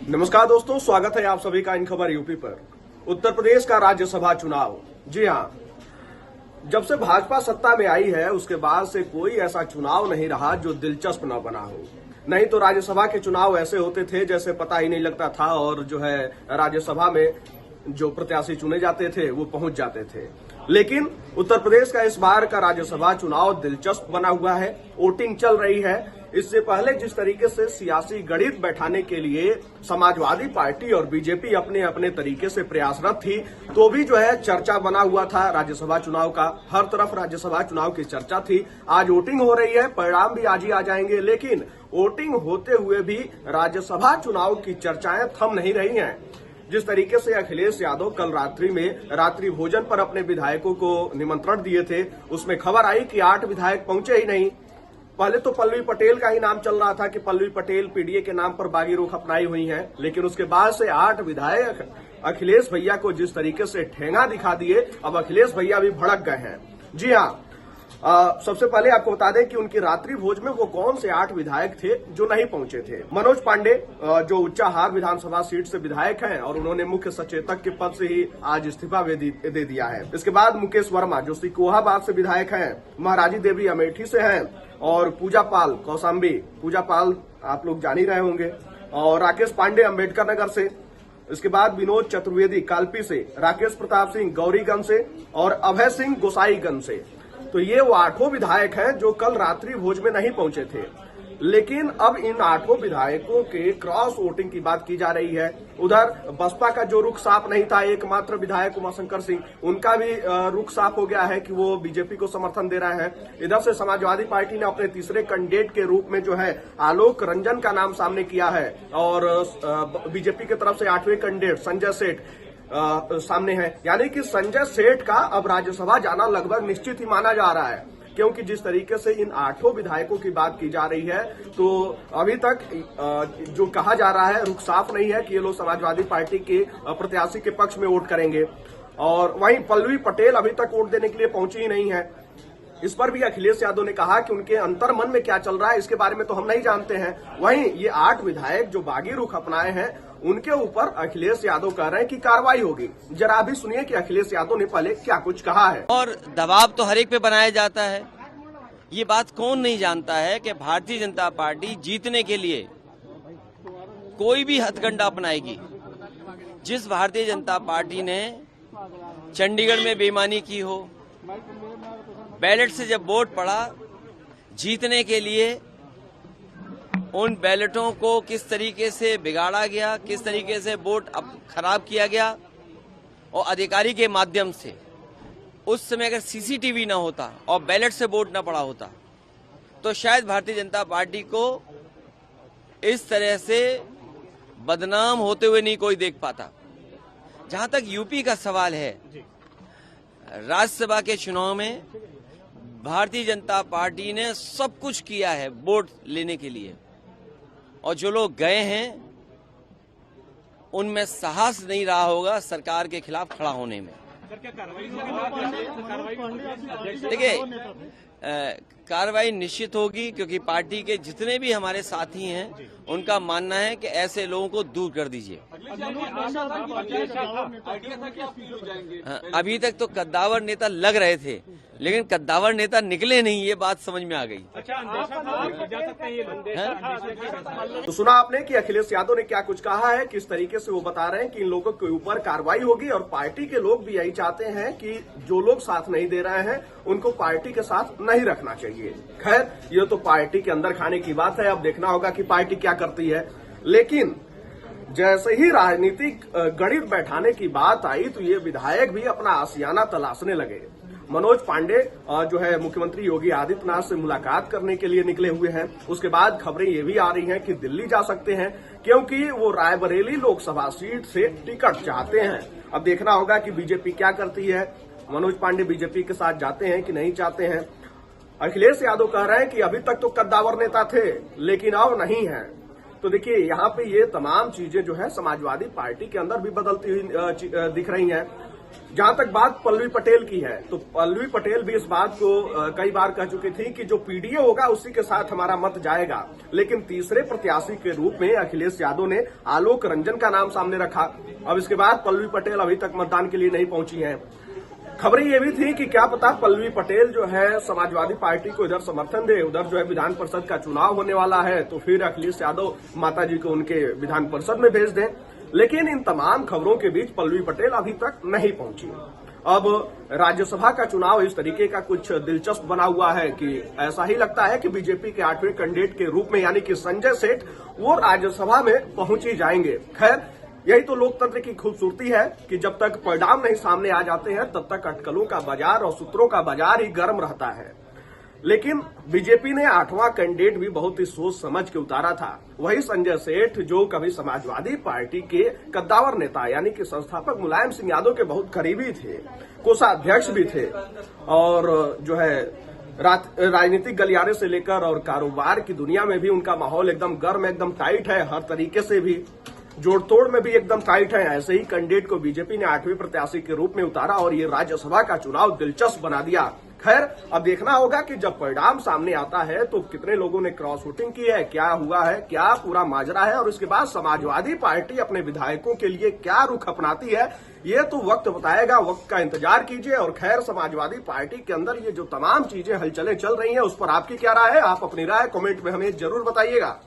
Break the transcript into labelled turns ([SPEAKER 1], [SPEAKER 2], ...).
[SPEAKER 1] नमस्कार दोस्तों, स्वागत है आप सभी का इन खबर यूपी पर। उत्तर प्रदेश का राज्यसभा चुनाव, जी हां, जब से भाजपा सत्ता में आई है उसके बाद से कोई ऐसा चुनाव नहीं रहा जो दिलचस्प न बना हो। नहीं तो राज्यसभा के चुनाव ऐसे होते थे जैसे पता ही नहीं लगता था और जो है राज्यसभा में जो प्रत्याशी चुने जाते थे वो पहुंच जाते थे। लेकिन उत्तर प्रदेश का इस बार का राज्यसभा चुनाव दिलचस्प बना हुआ है। वोटिंग चल रही है। इससे पहले जिस तरीके से सियासी गणित बैठाने के लिए समाजवादी पार्टी और बीजेपी अपने अपने तरीके से प्रयासरत थी, तो भी जो है चर्चा बना हुआ था राज्यसभा चुनाव का। हर तरफ राज्यसभा चुनाव की चर्चा थी। आज वोटिंग हो रही है, परिणाम भी आज ही आ जाएंगे, लेकिन वोटिंग होते हुए भी राज्यसभा चुनाव की चर्चाएं थम नहीं रही हैं। जिस तरीके से अखिलेश यादव कल रात्रि में रात्रि भोजन पर अपने विधायकों को निमंत्रण दिए थे, उसमें खबर आई कि 8 विधायक पहुंचे ही नहीं। पहले तो पल्लवी पटेल का ही नाम चल रहा था कि पल्लवी पटेल पीडीए के नाम पर बागी रुख अपनाई हुई हैं, लेकिन उसके बाद से 8 विधायक अखिलेश भैया को जिस तरीके से ठेंगा दिखा दिए, अब अखिलेश भैया भी भड़क गए हैं। जी हां, सबसे पहले आपको बता दें कि उनकी रात्रि भोज में वो कौन से 8 विधायक थे जो नहीं पहुंचे थे। मनोज पांडे जो उच्चाहार विधानसभा सीट से विधायक हैं और उन्होंने मुख्य सचेतक के पद से ही आज इस्तीफा दे दिया है। इसके बाद मुकेश वर्मा जो सिकोहाबाद से विधायक हैं, महाराजी देवी अमेठी से हैं, और पूजा पाल कौशाम्बी, पूजा पाल आप लोग जान ही रहे होंगे, और राकेश पांडे अम्बेडकर नगर से। इसके बाद विनोद चतुर्वेदी कालपी से, राकेश प्रताप सिंह गौरीगंज से और अभय सिंह गोसाईगंज से। तो ये वो 8 विधायक हैं जो कल रात्रि भोज में नहीं पहुंचे थे। लेकिन अब इन 8 विधायकों के क्रॉस वोटिंग की बात की जा रही है। उधर बसपा का जो रुख साफ नहीं था, एकमात्र विधायक उमाशंकर सिंह, उनका भी रुख साफ हो गया है कि वो बीजेपी को समर्थन दे रहे हैं। इधर से समाजवादी पार्टी ने अपने तीसरे कैंडिडेट के रूप में जो है आलोक रंजन का नाम सामने किया है, और बीजेपी की तरफ से 8वें कैंडिडेट संजय सेठ सामने है। यानी कि संजय सेठ का अब राज्यसभा जाना लगभग निश्चित ही माना जा रहा है, क्योंकि जिस तरीके से इन 8 विधायकों की बात की जा रही है, तो अभी तक जो कहा जा रहा है रुख साफ नहीं है कि ये लोग समाजवादी पार्टी के प्रत्याशी के पक्ष में वोट करेंगे। और वहीं पल्लवी पटेल अभी तक वोट देने के लिए पहुंची ही नहीं है। इस पर भी अखिलेश यादव ने कहा कि उनके अंतर मन में क्या चल रहा है इसके बारे में तो हम नहीं जानते हैं। वहीं ये 8 विधायक जो बागी रुख अपनाए हैं, उनके ऊपर अखिलेश यादव कह रहे हैं कि कार्रवाई होगी। जरा भी सुनिए कि अखिलेश यादव ने पहले क्या कुछ कहा है।
[SPEAKER 2] और दबाव तो हर एक पे बनाया जाता है। ये बात कौन नहीं जानता है कि भारतीय जनता पार्टी जीतने के लिए कोई भी हथकंडा अपनाएगी। जिस भारतीय जनता पार्टी ने चंडीगढ़ में बेईमानी की हो, बैलेट से जब वोट पड़ा, जीतने के लिए उन बैलेटों को किस तरीके से बिगाड़ा गया, किस तरीके से वोट खराब किया गया, और अधिकारी के माध्यम से उस समय अगर सीसीटीवी ना होता और बैलेट से वोट ना पड़ा होता तो शायद भारतीय जनता पार्टी को इस तरह से बदनाम होते हुए नहीं कोई देख पाता। जहां तक यूपी का सवाल है, राज्यसभा के चुनाव में भारतीय जनता पार्टी ने सब कुछ किया है वोट लेने के लिए, और जो लोग गए हैं उनमें साहस नहीं रहा होगा सरकार के खिलाफ खड़ा होने में। देखिए, कार्रवाई निश्चित होगी, क्योंकि पार्टी के जितने भी हमारे साथी हैं उनका मानना है कि ऐसे लोगों को दूर कर दीजिए। अभी तक तो कद्दावर नेता लग रहे थे, लेकिन कद्दावर नेता निकले नहीं, ये बात समझ में आ गई।
[SPEAKER 1] तो सुना आपने कि अखिलेश यादव ने क्या कुछ कहा है, किस तरीके से वो बता रहे हैं कि इन लोगों के ऊपर कार्रवाई होगी, और पार्टी के लोग भी यही चाहते हैं कि जो लोग साथ नहीं दे रहे हैं उनको पार्टी के साथ नहीं रखना चाहिए। खैर, ये तो पार्टी के अंदर खाने की बात है, अब देखना होगा कि पार्टी क्या करती है। लेकिन जैसे ही राजनीतिक गणित बैठाने की बात आई तो ये विधायक भी अपना आशियाना तलाशने लगे। मनोज पांडे जो है मुख्यमंत्री योगी आदित्यनाथ से मुलाकात करने के लिए निकले हुए हैं। उसके बाद खबरें ये भी आ रही हैं कि दिल्ली जा सकते हैं, क्योंकि वो रायबरेली लोकसभा सीट से टिकट चाहते हैं। अब देखना होगा कि बीजेपी क्या करती है। मनोज पांडे बीजेपी के साथ जाते हैं कि नहीं चाहते हैं। अखिलेश यादव कह रहे हैं कि अभी तक तो कद्दावर नेता थे, लेकिन अब नहीं है। तो देखिए, यहाँ पे ये तमाम चीजें जो है समाजवादी पार्टी के अंदर भी बदलती हुई दिख रही हैं। जहां तक बात पल्लवी पटेल की है, तो पल्लवी पटेल भी इस बात को कई बार कह चुकी थी कि जो पीडीए होगा उसी के साथ हमारा मत जाएगा। लेकिन तीसरे प्रत्याशी के रूप में अखिलेश यादव ने आलोक रंजन का नाम सामने रखा। अब इसके बाद पल्लवी पटेल अभी तक मतदान के लिए नहीं पहुंची हैं। खबरें ये भी थी कि क्या पता पल्लवी पटेल जो है समाजवादी पार्टी को इधर समर्थन दे, उधर जो है विधान परिषद का चुनाव होने वाला है तो फिर अखिलेश यादव माताजी को उनके विधान परिषद में भेज दें। लेकिन इन तमाम खबरों के बीच पल्लवी पटेल अभी तक नहीं पहुंची। अब राज्यसभा का चुनाव इस तरीके का कुछ दिलचस्प बना हुआ है कि ऐसा ही लगता है कि बीजेपी के 8वें कैंडिडेट के रूप में यानी कि संजय सेठ वो राज्यसभा में पहुंच ही जाएंगे। खैर, यही तो लोकतंत्र की खूबसूरती है कि जब तक परिणाम नहीं सामने आ जाते हैं तब तक अटकलों का बाजार और सूत्रों का बाजार ही गर्म रहता है। लेकिन बीजेपी ने 8वां कैंडिडेट भी बहुत ही सोच समझ के उतारा था। वही संजय सेठ जो कभी समाजवादी पार्टी के कद्दावर नेता यानी कि संस्थापक मुलायम सिंह यादव के बहुत करीबी थे, कोषाध्यक्ष भी थे और जो है राजनीतिक गलियारे से लेकर और कारोबार की दुनिया में भी उनका माहौल एकदम गर्म, एकदम टाइट है, हर तरीके से भी जोड़ तोड़ में भी एकदम टाइट है। ऐसे ही कैंडिडेट को बीजेपी ने 8वें प्रत्याशी के रूप में उतारा और ये राज्यसभा का चुनाव दिलचस्प बना दिया। खैर, अब देखना होगा कि जब परिणाम सामने आता है तो कितने लोगों ने क्रॉस वोटिंग की है, क्या हुआ है, क्या पूरा माजरा है और उसके बाद समाजवादी पार्टी अपने विधायकों के लिए क्या रुख अपनाती है, ये तो वक्त बताएगा। वक्त का इंतजार कीजिए। और खैर, समाजवादी पार्टी के अंदर ये जो तमाम चीजें हलचलें चल रही हैं उस पर आपकी क्या राय है? आप अपनी राय कमेंट में हमें जरूर बताइएगा।